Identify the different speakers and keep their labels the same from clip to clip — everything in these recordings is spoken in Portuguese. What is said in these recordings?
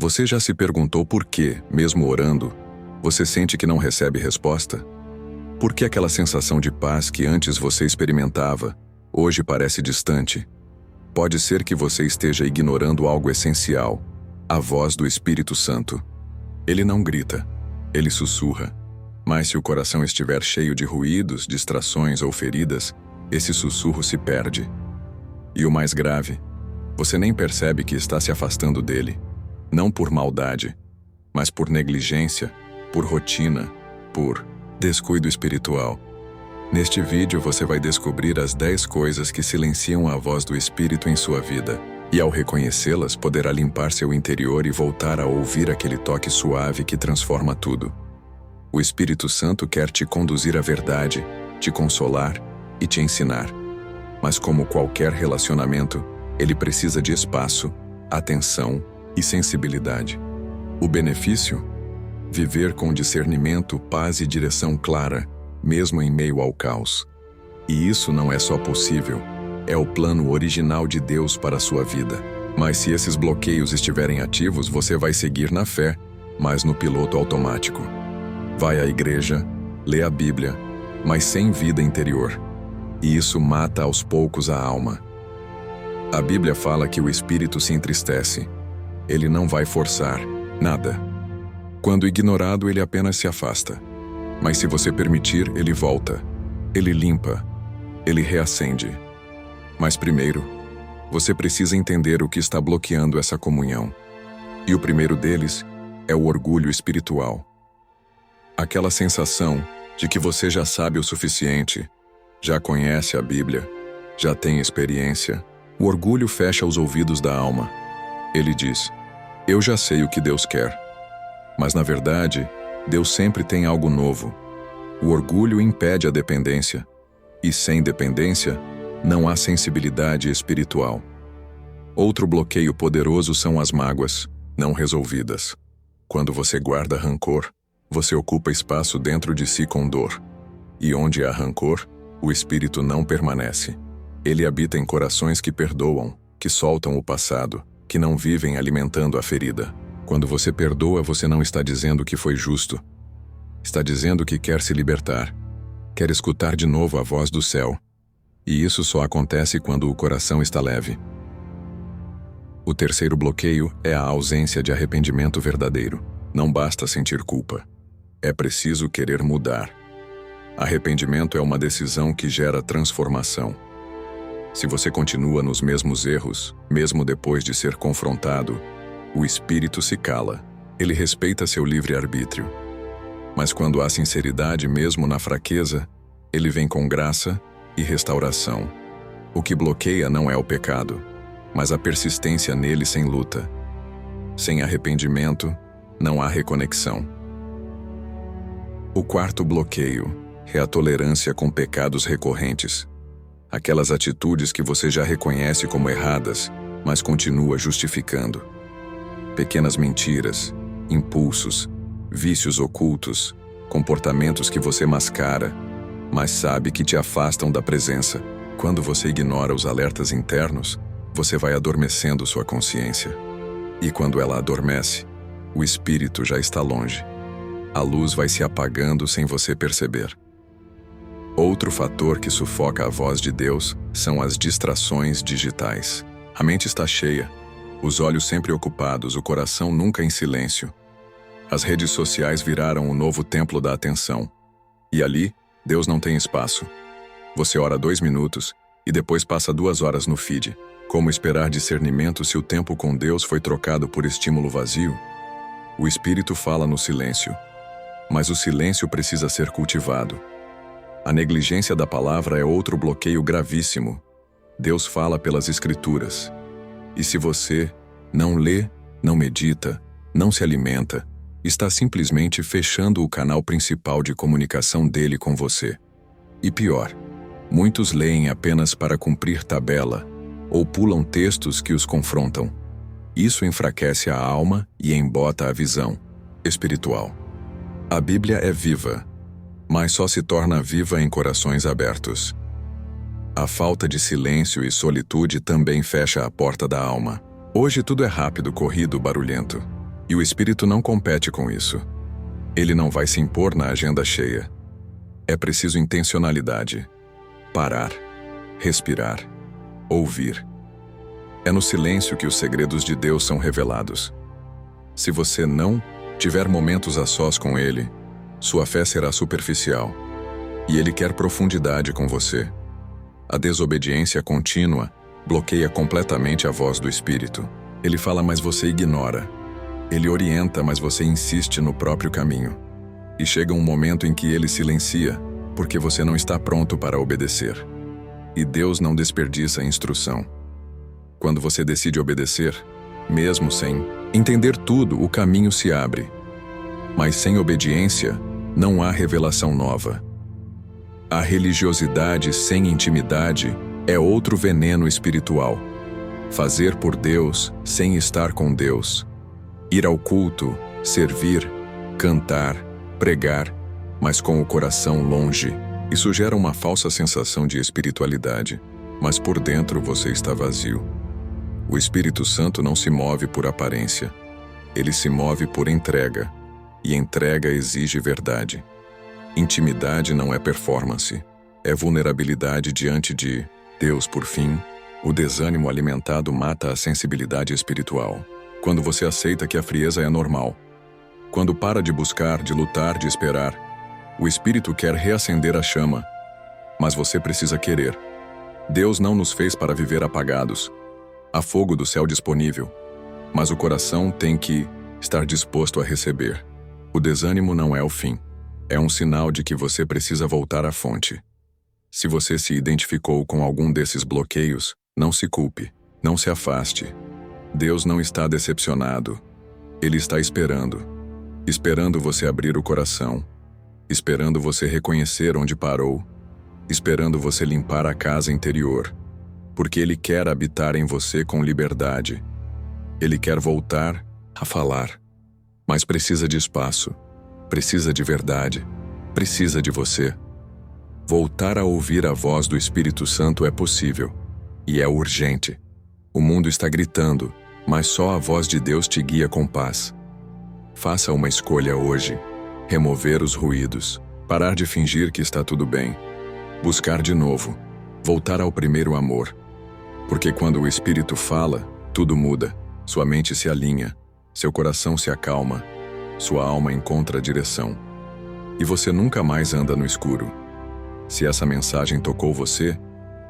Speaker 1: Você já se perguntou por que, mesmo orando, você sente que não recebe resposta? Por que aquela sensação de paz que antes você experimentava, hoje parece distante? Pode ser que você esteja ignorando algo essencial, a voz do Espírito Santo. Ele não grita, ele sussurra. Mas se o coração estiver cheio de ruídos, distrações ou feridas, esse sussurro se perde. E o mais grave, você nem percebe que está se afastando dele. Não por maldade, mas por negligência, por rotina, por descuido espiritual. Neste vídeo você vai descobrir as 10 coisas que silenciam a voz do Espírito em sua vida, e ao reconhecê-las poderá limpar seu interior e voltar a ouvir aquele toque suave que transforma tudo. O Espírito Santo quer te conduzir à verdade, te consolar e te ensinar. Mas como qualquer relacionamento, ele precisa de espaço, atenção e sensibilidade. O benefício? Viver com discernimento, paz e direção clara, mesmo em meio ao caos. E isso não é só possível, é o plano original de Deus para a sua vida. Mas se esses bloqueios estiverem ativos, você vai seguir na fé, mas no piloto automático. Vai à igreja, lê a Bíblia, mas sem vida interior. E isso mata aos poucos a alma. A Bíblia fala que o espírito se entristece. Ele não vai forçar nada. Quando ignorado, ele apenas se afasta. Mas se você permitir, ele volta. Ele limpa. Ele reacende. Mas primeiro, você precisa entender o que está bloqueando essa comunhão. E o primeiro deles é o orgulho espiritual. Aquela sensação de que você já sabe o suficiente, já conhece a Bíblia, já tem experiência. O orgulho fecha os ouvidos da alma. Ele diz: eu já sei o que Deus quer. Mas na verdade, Deus sempre tem algo novo. O orgulho impede a dependência. E sem dependência, não há sensibilidade espiritual. Outro bloqueio poderoso são as mágoas, não resolvidas. Quando você guarda rancor, você ocupa espaço dentro de si com dor. E onde há rancor, o espírito não permanece. Ele habita em corações que perdoam, que soltam o passado, que não vivem alimentando a ferida. Quando você perdoa, você não está dizendo que foi justo. Está dizendo que quer se libertar. Quer escutar de novo a voz do céu. E isso só acontece quando o coração está leve. O terceiro bloqueio é a ausência de arrependimento verdadeiro. Não basta sentir culpa. É preciso querer mudar. Arrependimento é uma decisão que gera transformação. Se você continua nos mesmos erros, mesmo depois de ser confrontado, o espírito se cala. Ele respeita seu livre-arbítrio. Mas quando há sinceridade mesmo na fraqueza, ele vem com graça e restauração. O que bloqueia não é o pecado, mas a persistência nele sem luta. Sem arrependimento, não há reconexão. O quarto bloqueio é a tolerância com pecados recorrentes. Aquelas atitudes que você já reconhece como erradas, mas continua justificando. Pequenas mentiras, impulsos, vícios ocultos, comportamentos que você mascara, mas sabe que te afastam da presença. Quando você ignora os alertas internos, você vai adormecendo sua consciência. E quando ela adormece, o espírito já está longe. A luz vai se apagando sem você perceber. Outro fator que sufoca a voz de Deus são as distrações digitais. A mente está cheia, os olhos sempre ocupados, o coração nunca em silêncio. As redes sociais viraram o novo templo da atenção. E ali, Deus não tem espaço. Você ora 2 minutos e depois passa 2 horas no feed. Como esperar discernimento se o tempo com Deus foi trocado por estímulo vazio? O Espírito fala no silêncio. Mas o silêncio precisa ser cultivado. A negligência da palavra é outro bloqueio gravíssimo. Deus fala pelas Escrituras. E se você não lê, não medita, não se alimenta, está simplesmente fechando o canal principal de comunicação dele com você. E pior, muitos leem apenas para cumprir tabela ou pulam textos que os confrontam. Isso enfraquece a alma e embota a visão espiritual. A Bíblia é viva, mas só se torna viva em corações abertos. A falta de silêncio e solitude também fecha a porta da alma. Hoje tudo é rápido, corrido, barulhento. E o Espírito não compete com isso. Ele não vai se impor na agenda cheia. É preciso intencionalidade. Parar, respirar, ouvir. É no silêncio que os segredos de Deus são revelados. Se você não tiver momentos a sós com Ele, sua fé será superficial. E Ele quer profundidade com você. A desobediência contínua bloqueia completamente a voz do Espírito. Ele fala, mas você ignora. Ele orienta, mas você insiste no próprio caminho. E chega um momento em que Ele silencia, porque você não está pronto para obedecer. E Deus não desperdiça a instrução. Quando você decide obedecer, mesmo sem entender tudo, o caminho se abre. Mas sem obediência, não há revelação nova. A religiosidade sem intimidade é outro veneno espiritual. Fazer por Deus sem estar com Deus. Ir ao culto, servir, cantar, pregar, mas com o coração longe. Isso gera uma falsa sensação de espiritualidade, mas por dentro você está vazio. O Espírito Santo não se move por aparência. Ele se move por entrega, e entrega exige verdade. Intimidade não é performance, é vulnerabilidade diante de Deus. Por fim, o desânimo alimentado mata a sensibilidade espiritual. Quando você aceita que a frieza é normal, quando para de buscar, de lutar, de esperar, o Espírito quer reacender a chama, mas você precisa querer. Deus não nos fez para viver apagados. Há fogo do céu disponível, mas o coração tem que estar disposto a receber. O desânimo não é o fim. É um sinal de que você precisa voltar à fonte. Se você se identificou com algum desses bloqueios, não se culpe, não se afaste. Deus não está decepcionado. Ele está esperando. Esperando você abrir o coração. Esperando você reconhecer onde parou. Esperando você limpar a casa interior. Porque Ele quer habitar em você com liberdade. Ele quer voltar a falar. Mas precisa de espaço. Precisa de verdade. Precisa de você. Voltar a ouvir a voz do Espírito Santo é possível. E é urgente. O mundo está gritando, mas só a voz de Deus te guia com paz. Faça uma escolha hoje. Remover os ruídos. Parar de fingir que está tudo bem. Buscar de novo. Voltar ao primeiro amor. Porque quando o Espírito fala, tudo muda. Sua mente se alinha. Seu coração se acalma. Sua alma encontra direção. E você nunca mais anda no escuro. Se essa mensagem tocou você,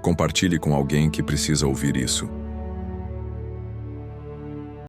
Speaker 1: compartilhe com alguém que precisa ouvir isso.